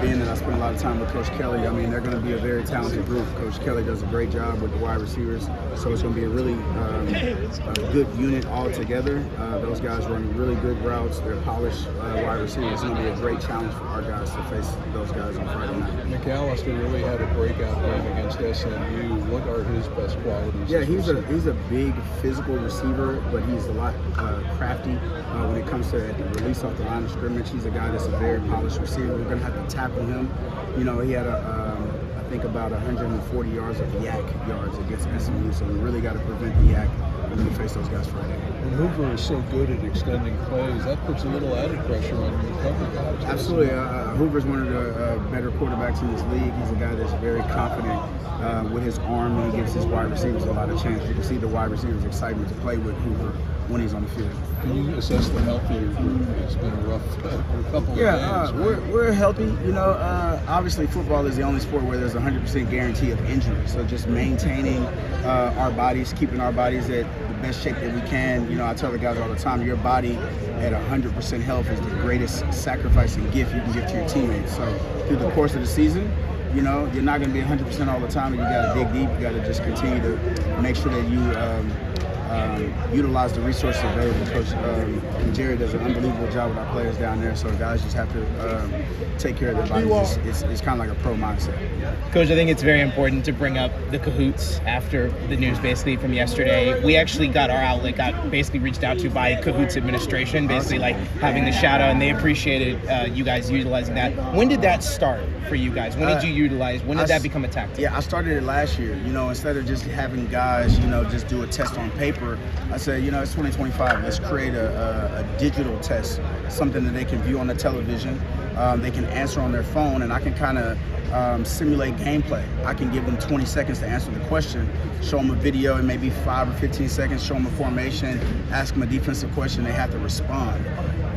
being that I spent a lot of time with Coach Kelly, I mean, they're going to be a very talented group. Coach Kelly does a great job with the wide receivers, so it's going to be a really a good unit all together. Those guys run really good routes. They're polished wide receivers. It's going to be a great challenge for our guys to face those guys on Friday night. McAllister really had a breakout game against SMU. What are his best qualities? Yeah, he's a big physical receiver, but he's a lot crafty when it comes to the release off the line of scrimmage. He's a guy that's a very polished receiver. We're going to have to tackle him. You know, he had I think about 140 yards of yak yards against SMU, so we really got to prevent the yak when we face those guys Friday. And Hoover is so good at extending plays, that puts a little added pressure on your coverage guys. Absolutely. Hoover's one of the better quarterbacks in this league. He's a guy that's very confident with his arm, and he gives his wide receivers a lot of chance. You can see the wide receivers' excitement to play with Hoover when he's on the field. Can you assess the health of your group? It's been a rough couple of days. Yeah, we're healthy. You know, obviously football is the only sport where there's a 100% guarantee of injury. So just maintaining our bodies, keeping our bodies at the best shape that we can. You know, I tell the guys all the time, your body at 100% health is the greatest sacrifice and gift you can give to your teammates. So through the course of the season, you know, you're not going to be 100% all the time, and you got to dig deep. You got to just continue to make sure that you utilize the resources available. Coach Jerry does an unbelievable job with our players down there, so guys just have to take care of their bodies. It's kind of like a pro mindset. Coach, I think it's very important to bring up the cahoots after the news basically from yesterday. We actually got our outlet, basically reached out to by Cahoots administration, basically like having the shout out, and they appreciated you guys utilizing that. When did that start for you guys? When did you utilize? When did that become a tactic? Yeah, I started it last year. You know, instead of just having guys, you know, just do a test on paper, I said, you know, it's 2025. Let's create a digital test, something that they can view on the television. They can answer on their phone, and I can kind of simulate gameplay. I can give them 20 seconds to answer the question, show them a video in maybe 5 or 15 seconds, show them a formation, ask them a defensive question, they have to respond.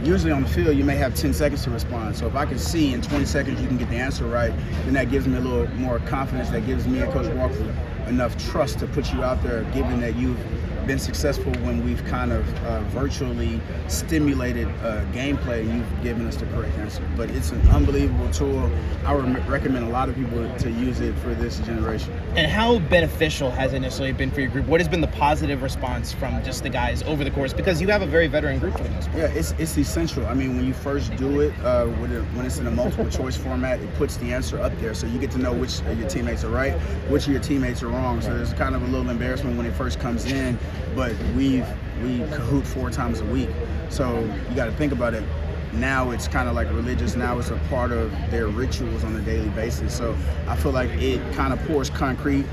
Usually on the field, you may have 10 seconds to respond. So if I can see in 20 seconds you can get the answer right, then that gives me a little more confidence. That gives me and Coach Walker enough trust to put you out there, given that you've been successful when we've kind of virtually stimulated gameplay and you've given us the correct answer. But it's an unbelievable tool. I would recommend a lot of people to use it for this generation. And how beneficial has it initially been for your group? What has been the positive response from just the guys over the course? Because you have a very veteran group for the most part. Yeah, it's essential. I mean, when you first do it, when it's in a multiple choice format, it puts the answer up there. So you get to know which of your teammates are right, which of your teammates are wrong. So there's kind of a little embarrassment when it first comes in, but we Kahoot 4 times a week. So you got to think about it. Now it's kind of like religious. Now it's a part of their rituals on a daily basis. So I feel like it kind of pours concrete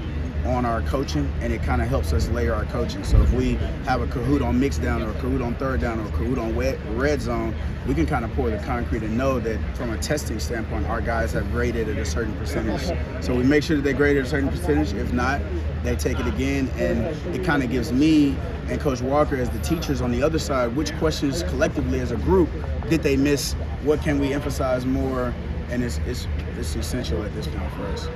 on our coaching, and it kind of helps us layer our coaching. So if we have a Kahoot on mixed down, or a Kahoot on third down, or a Kahoot on red zone, we can kind of pour the concrete and know that from a testing standpoint, our guys have graded at a certain percentage. So we make sure that they grade at a certain percentage. If not, they take it again, and it kind of gives me and Coach Walker as the teachers on the other side, which questions collectively as a group did they miss? What can we emphasize more? And it's essential at this point for us.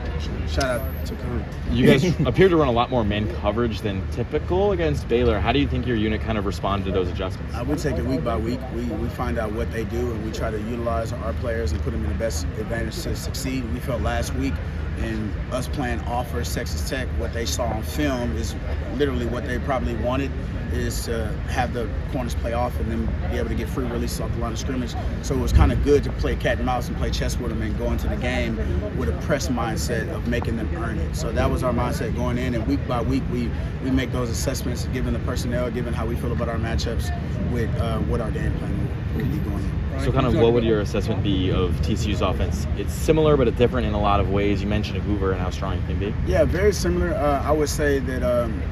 Shout out to Kahoot. You guys appear to run a lot more man coverage than typical against Baylor. How do you think your unit kind of responded to those adjustments? We take it week by week. We find out what they do, and we try to utilize our players and put them in the best advantage to succeed. We felt last week in us playing off versus Texas Tech, what they saw on film is literally what they probably wanted, is to have the corners play off and then be able to get free releases off the line of scrimmage. So it was kind of good to play cat and mouse and play chess with them and go into the game with a press mindset of making them earn it. So that was our mindset going in, and week by week we make those assessments, given the personnel, given how we feel about our matchups, with what our game plan will be going in. So kind of what would your assessment be of TCU's offense? It's similar, but it's different in a lot of ways. You mentioned Hoover and how strong he can be. Yeah, very similar. I would say that,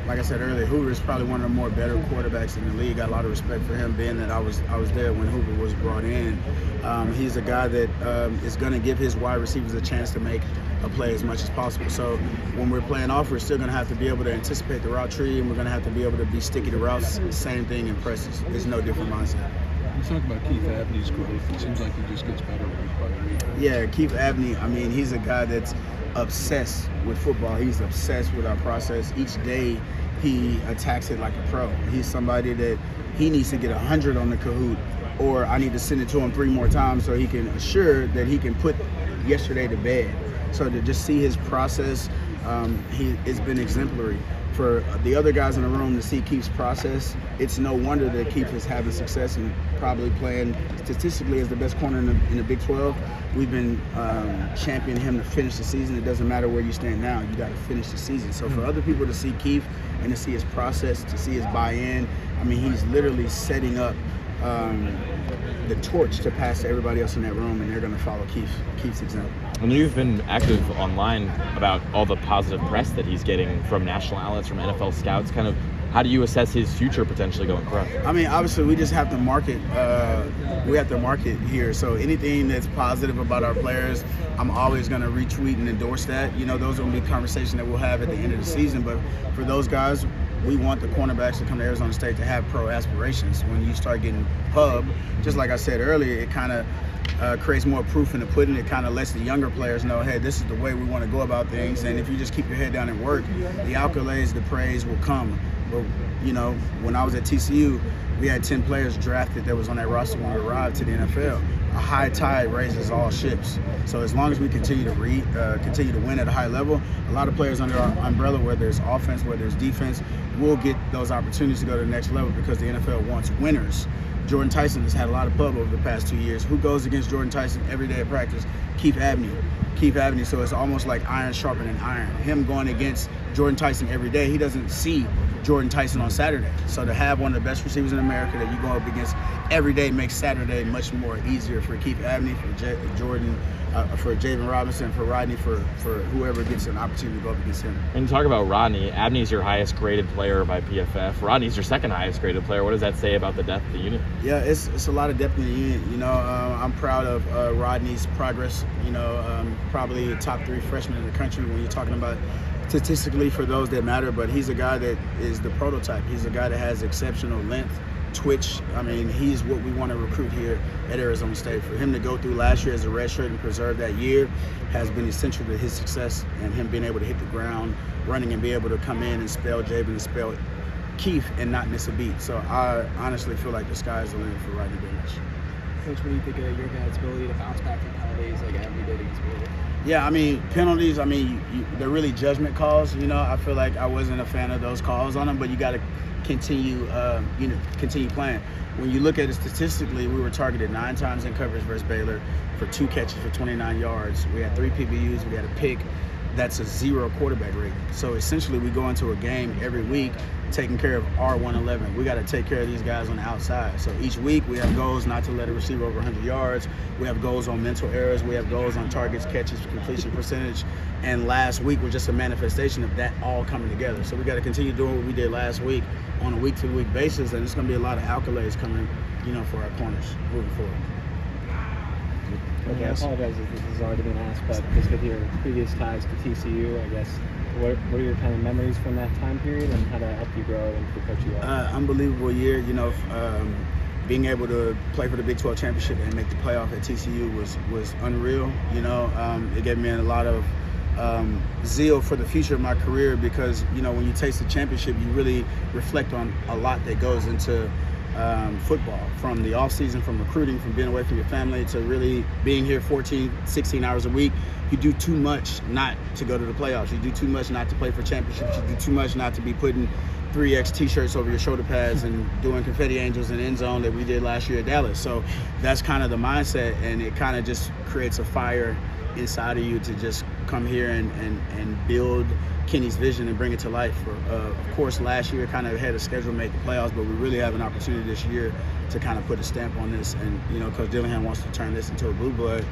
like I said earlier, Hoover is probably one of the more better quarterbacks in the league. Got a lot of respect for him, being that I was there when Hoover was brought in. He's a guy that is going to give his wide receivers a chance to make a play as much as possible. So when we're playing off, we're still going to have to be able to anticipate the route tree, and we're going to have to be able to be sticky to routes. Same thing in presses. It's no different mindset. You talk about Keith Abney's growth. It seems like he just gets better week by week. Yeah, Keith Abney, I mean, he's a guy that's obsessed with football. He's obsessed with our process. Each day he attacks it like a pro. He's somebody that he needs to get 100 on the Kahoot, or I need to send it to him 3 more times so he can assure that he can put yesterday to bed. So to just see his process, it's been exemplary. For the other guys in the room to see Keith's process, it's no wonder that Keith is having success and probably playing statistically as the best corner in the Big 12. We've been championing him to finish the season. It doesn't matter where you stand now, you got to finish the season. So for other people to see Keith and to see his process, to see his buy-in, I mean, he's literally setting up the torch to pass to everybody else in that room, and they're going to follow Keith's example. And you've been active online about all the positive press that he's getting from national outlets, from NFL scouts. Kind of, how do you assess his future potentially going pro? I mean, obviously, we just have to market. We have to market here. So anything that's positive about our players, I'm always going to retweet and endorse that. You know, those will be conversations that we'll have at the end of the season. But for those guys, we want the cornerbacks to come to Arizona State to have pro aspirations. When you start getting pub, just like I said earlier, it kind of creates more proof in the pudding. It kind of lets the younger players know, hey, this is the way we want to go about things. And if you just keep your head down and work, the accolades, the praise will come. But, you know, when I was at TCU, we had 10 players drafted that was on that roster when we arrived to the NFL. A high tide raises all ships. So as long as we continue to win at a high level, a lot of players under our umbrella, whether it's offense, whether it's defense, will get those opportunities to go to the next level because the NFL wants winners. Jordan Tyson has had a lot of pub over the past 2 years. Who goes against Jordan Tyson every day at practice? Keith Abney. So it's almost like iron sharpening iron. Him going against Jordan Tyson every day, he doesn't see Jordan Tyson on Saturday. So to have one of the best receivers in America that you go up against every day makes Saturday much more easier for Keith Abney, for Jordan, for Javen Robinson, for Rodney, for whoever gets an opportunity to go up against him. And talk about Rodney. Abney's your highest graded player by PFF. Rodney's your second highest graded player. What does that say about the depth of the unit? Yeah, it's a lot of depth in the unit. You know, I'm proud of Rodney's progress. You know, probably a top 3 freshman in the country when you're talking about statistically for those that matter, but he's a guy that is the prototype. He's a guy that has exceptional length, twitch. I mean, he's what we want to recruit here at Arizona State. For him to go through last year as a redshirt and preserve that year has been essential to his success and him being able to hit the ground running and be able to come in and spell Javen and spell Keith and not miss a beat. So I honestly feel like the sky's the limit for Rodney Bench. Coach, what do you think of your guys' ability to bounce back from penalties like Abney did against Baylor? Yeah, I mean, penalties, I mean, they're really judgment calls. You know, I feel like I wasn't a fan of those calls on them, but you got to continue playing. When you look at it statistically, we were targeted 9 times in coverage versus Baylor for 2 catches for 29 yards. We had 3 PBUs, we had a pick. That's a 0 quarterback rating. So essentially, we go into a game every week taking care of our 111. We got to take care of these guys on the outside. So each week we have goals not to let a receiver over 100 yards. We have goals on mental errors. We have goals on targets, catches, completion percentage. And last week was just a manifestation of that all coming together. So we got to continue doing what we did last week on a week-to-week basis, and it's going to be a lot of accolades coming, you know, for our corners moving forward. Okay, I apologize if this has already been asked, but just with your previous ties to TCU, I guess, what are your kind of memories from that time period and how that helped you grow and for coach you are? Unbelievable year. You know, being able to play for the Big 12 championship and make the playoff at TCU was unreal. You know, it gave me a lot of zeal for the future of my career because, you know, when you taste the championship, you really reflect on a lot that goes into football, from the off season, from recruiting, from being away from your family, to really being here 14, 16 hours a week. You do too much not to go to the playoffs. You do too much not to play for championships. You do too much not to be putting 3X t-shirts over your shoulder pads and doing confetti angels in the end zone that we did last year at Dallas. So that's kind of the mindset, and it kind of just creates a fire inside of you to just come here and build Kenny's vision and bring it to life. Of course, last year kind of had a schedule to make the playoffs, but we really have an opportunity this year to kind of put a stamp on this. And, you know, Coach Dillingham wants to turn this into a blue blood.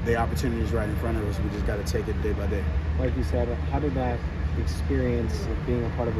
The opportunity is right in front of us. We just got to take it day by day. Like you said, how did that experience of being a part of a